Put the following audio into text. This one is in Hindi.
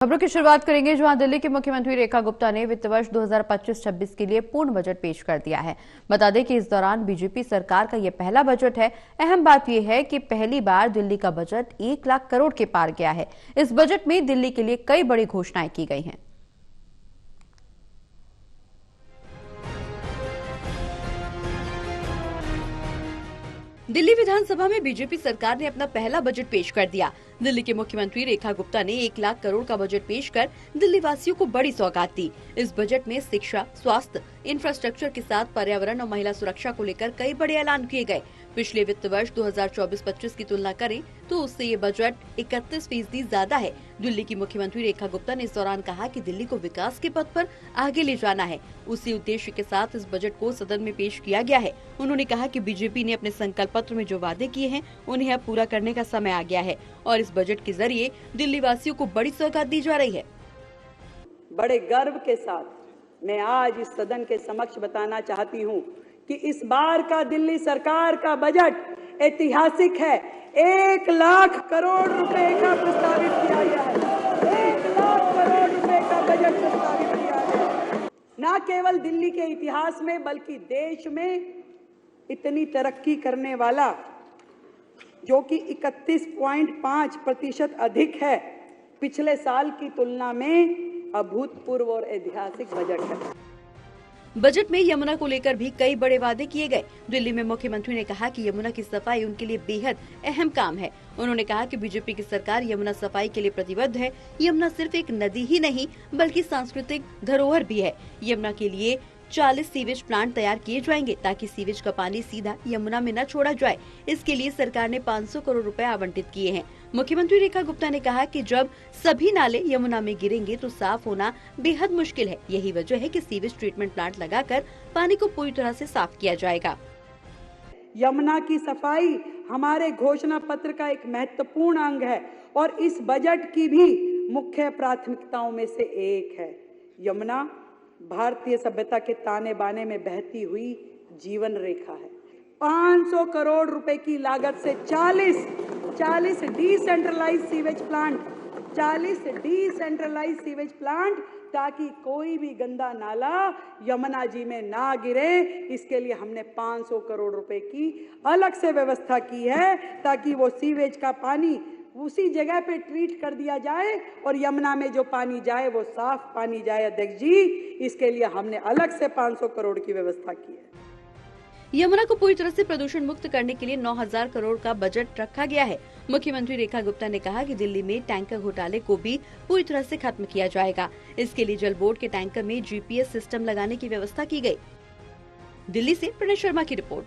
खबरों की शुरुआत करेंगे जहां दिल्ली की मुख्यमंत्री रेखा गुप्ता ने वित्त वर्ष 2025-26 के लिए पूर्ण बजट पेश कर दिया है। बता दें कि इस दौरान बीजेपी सरकार का यह पहला बजट है। अहम बात यह है कि पहली बार दिल्ली का बजट 1 लाख करोड़ के पार गया है। इस बजट में दिल्ली के लिए कई बड़ी घोषणाएं की गई हैं। दिल्ली विधानसभा में बीजेपी सरकार ने अपना पहला बजट पेश कर दिया। दिल्ली के मुख्यमंत्री रेखा गुप्ता ने 1 लाख करोड़ का बजट पेश कर दिल्ली वासियों को बड़ी सौगात दी। इस बजट में शिक्षा, स्वास्थ्य, इंफ्रास्ट्रक्चर के साथ पर्यावरण और महिला सुरक्षा को लेकर कई बड़े ऐलान किए गए। पिछले वित्त वर्ष 2024-25 की तुलना करें तो उससे ये बजट 31% ज्यादा है। दिल्ली की मुख्यमंत्री रेखा गुप्ता ने इस दौरान कहा कि दिल्ली को विकास के पथ पर आगे ले जाना है। उसी उद्देश्य के साथ इस बजट को सदन में पेश किया गया है। उन्होंने कहा कि बीजेपी ने अपने संकल्प पत्र में जो वादे किए हैं उन्हें अब पूरा करने का समय आ गया है और इस बजट के जरिए दिल्ली वासियों को बड़ी सौगात दी जा रही है। बड़े गर्व के साथ मैं आज इस सदन के समक्ष बताना चाहती हूँ कि इस बार का दिल्ली सरकार का बजट ऐतिहासिक है। 1 लाख करोड़ रुपए का प्रस्तावित किया गया है। 1 लाख करोड़ रुपए का बजट प्रस्तावित किया गया। न केवल दिल्ली के इतिहास में बल्कि देश में इतनी तरक्की करने वाला, जो कि 31.5% अधिक है, पिछले साल की तुलना में अभूतपूर्व और ऐतिहासिक बजट है। बजट में यमुना को लेकर भी कई बड़े वादे किए गए। दिल्ली में मुख्यमंत्री ने कहा कि यमुना की सफाई उनके लिए बेहद अहम काम है। उन्होंने कहा कि बीजेपी की सरकार यमुना सफाई के लिए प्रतिबद्ध है। यमुना सिर्फ एक नदी ही नहीं बल्कि सांस्कृतिक धरोहर भी है। यमुना के लिए 40 सीवेज प्लांट तैयार किए जाएंगे ताकि सीवेज का पानी सीधा यमुना में न छोड़ा जाए। इसके लिए सरकार ने 500 करोड़ रुपए आवंटित किए हैं। मुख्यमंत्री रेखा गुप्ता ने कहा कि जब सभी नाले यमुना में गिरेंगे तो साफ होना बेहद मुश्किल है। यही वजह है कि सीवेज ट्रीटमेंट प्लांट लगाकर पानी को पूरी तरह से साफ किया जाएगा। यमुना की सफाई हमारे घोषणा पत्र का एक महत्वपूर्ण अंग है और इस बजट की भी मुख्य प्राथमिकताओं में से एक है। यमुना भारतीय सभ्यता के ताने बाने में बहती हुई जीवन रेखा है। 500 करोड़ रुपए की लागत से 40 डिसेंट्रलाइज सीवेज प्लांट ताकि कोई भी गंदा नाला यमुना जी में ना गिरे, इसके लिए हमने 500 करोड़ रुपए की अलग से व्यवस्था की है ताकि वो सीवेज का पानी उसी जगह पे ट्रीट कर दिया जाए और यमुना में जो पानी जाए वो साफ पानी जाए। अध्यक्ष जी, इसके लिए हमने अलग से 500 करोड़ की व्यवस्था की है। यमुना को पूरी तरह से प्रदूषण मुक्त करने के लिए 9,000 करोड़ का बजट रखा गया है। मुख्यमंत्री रेखा गुप्ता ने कहा कि दिल्ली में टैंकर घोटाले को भी पूरी तरह से खत्म किया जाएगा। इसके लिए जल बोर्ड के टैंकर में GPS सिस्टम लगाने की व्यवस्था की गई। दिल्ली से प्रणय शर्मा की रिपोर्ट।